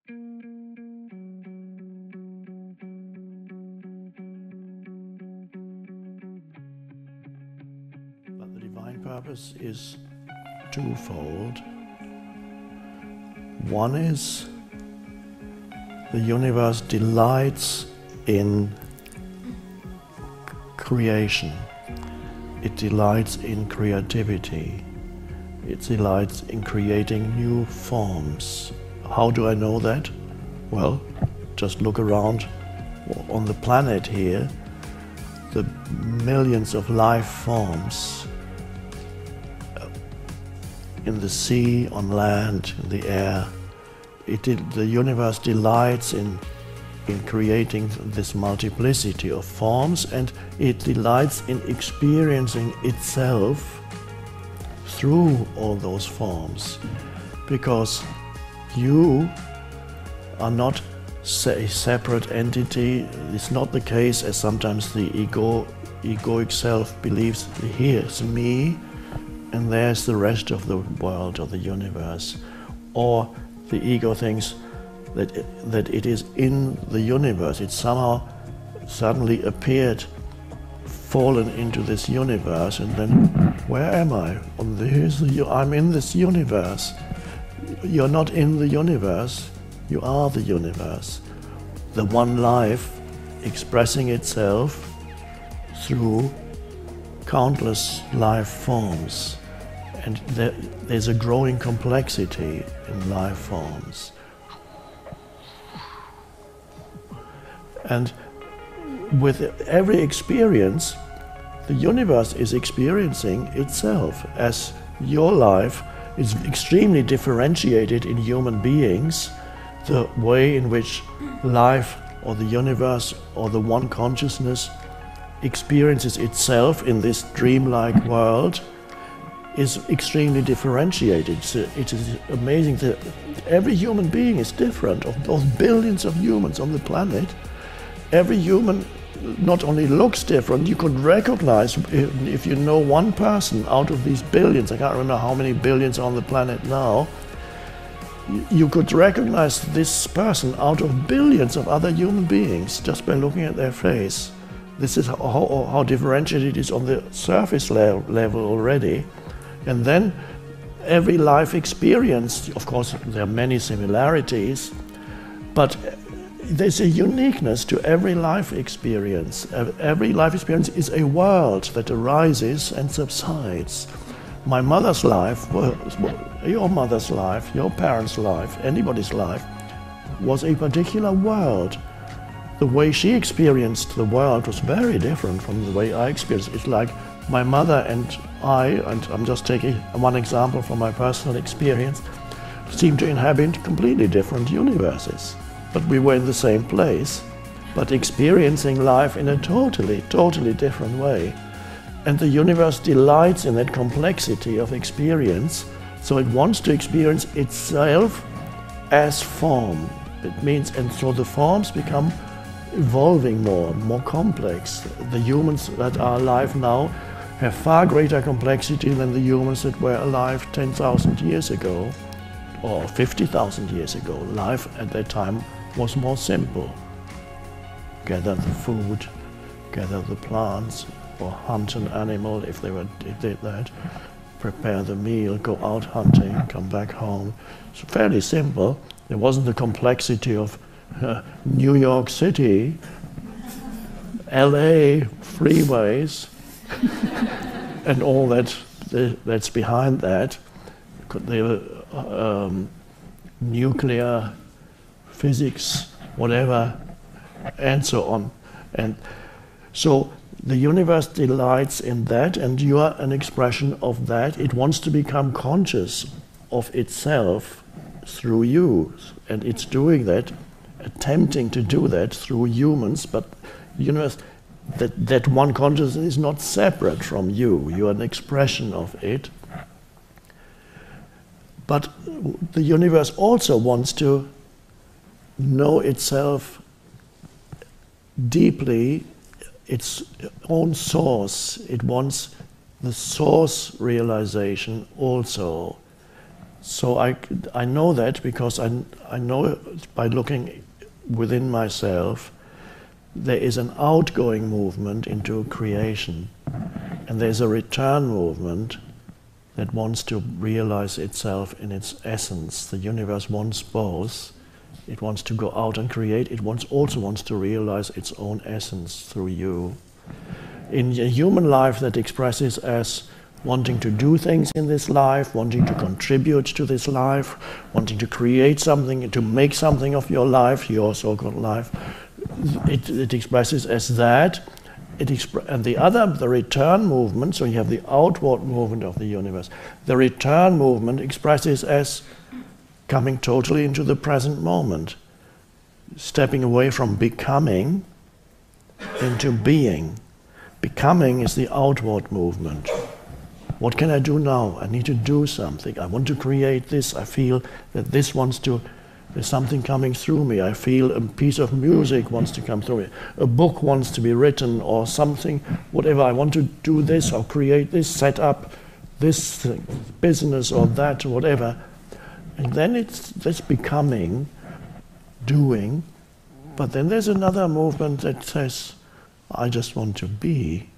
But the divine purpose is twofold. One is the universe delights in creation. It delights in creativity. It delights in creating new forms. How do I know that? Well, just look around on the planet here. The millions of life forms in the sea, on land, in the air. The universe delights in creating this multiplicity of forms, and it delights in experiencing itself through all those forms, because you are not a separate entity. It's not the case, as sometimes the egoic self believes, here's me and there's the rest of the world or the universe. Or the ego thinks that it is in the universe. It somehow suddenly appeared, fallen into this universe, and then, where am I? I'm in this universe. You're not in the universe, you are the universe. The one life expressing itself through countless life forms. And there's a growing complexity in life forms. And with every experience, the universe is experiencing itself, as your life is extremely differentiated in human beings. The way in which life or the universe or the one consciousness experiences itself in this dreamlike world is extremely differentiated. It is amazing that every human being is different. Of those billions of humans on the planet, every human not only looks different, you could recognize, if you know one person out of these billions, I can't remember how many billions are on the planet now, you could recognize this person out of billions of other human beings just by looking at their face. This is how differentiated it is on the surface level already. And then every life experience, of course there are many similarities, but there's a uniqueness to every life experience. Every life experience is a world that arises and subsides. My mother's life, your mother's life, your parents' life, anybody's life, was a particular world. The way she experienced the world was very different from the way I experienced it. It's like my mother and I'm just taking one example from my personal experience, seem to inhabit completely different universes. But we were in the same place, but experiencing life in a totally different way. And the universe delights in that complexity of experience, so it wants to experience itself as form. It means, and so the forms become evolving more complex. The humans that are alive now have far greater complexity than the humans that were alive 10,000 years ago or 50,000 years ago. Life at that time was more simple. Gather the food, gather the plants, or hunt an animal if they did that, prepare the meal, go out hunting, come back home. It's fairly simple. There wasn't the complexity of New York City, LA, freeways, and all that's behind that. The nuclear physics, whatever, and so on. And so the universe delights in that, and you are an expression of that. It wants to become conscious of itself through you, and it's doing that, attempting to do that through humans, but the universe, that one consciousness is not separate from you. You are an expression of it. But the universe also wants to know itself deeply, its own source. It wants the source realization also. So I know that because I know by looking within myself, there is an outgoing movement into creation, and there's a return movement that wants to realize itself in its essence. The universe wants both. It wants to go out and create. It also wants to realize its own essence through you. In a human life, that expresses as wanting to do things in this life, wanting to contribute to this life, wanting to create something, to make something of your life, your so-called life. It expresses as that. And the return movement, so you have the outward movement of the universe. The return movement expresses as coming totally into the present moment, stepping away from becoming into being. Becoming is the outward movement. What can I do now? I need to do something. I want to create this. I feel that there's something coming through me. I feel a piece of music wants to come through me. A book wants to be written or something, whatever. I want to do this or create this, set up this business or that, or whatever. And then it's this becoming, doing. But then there's another movement that says, I just want to be.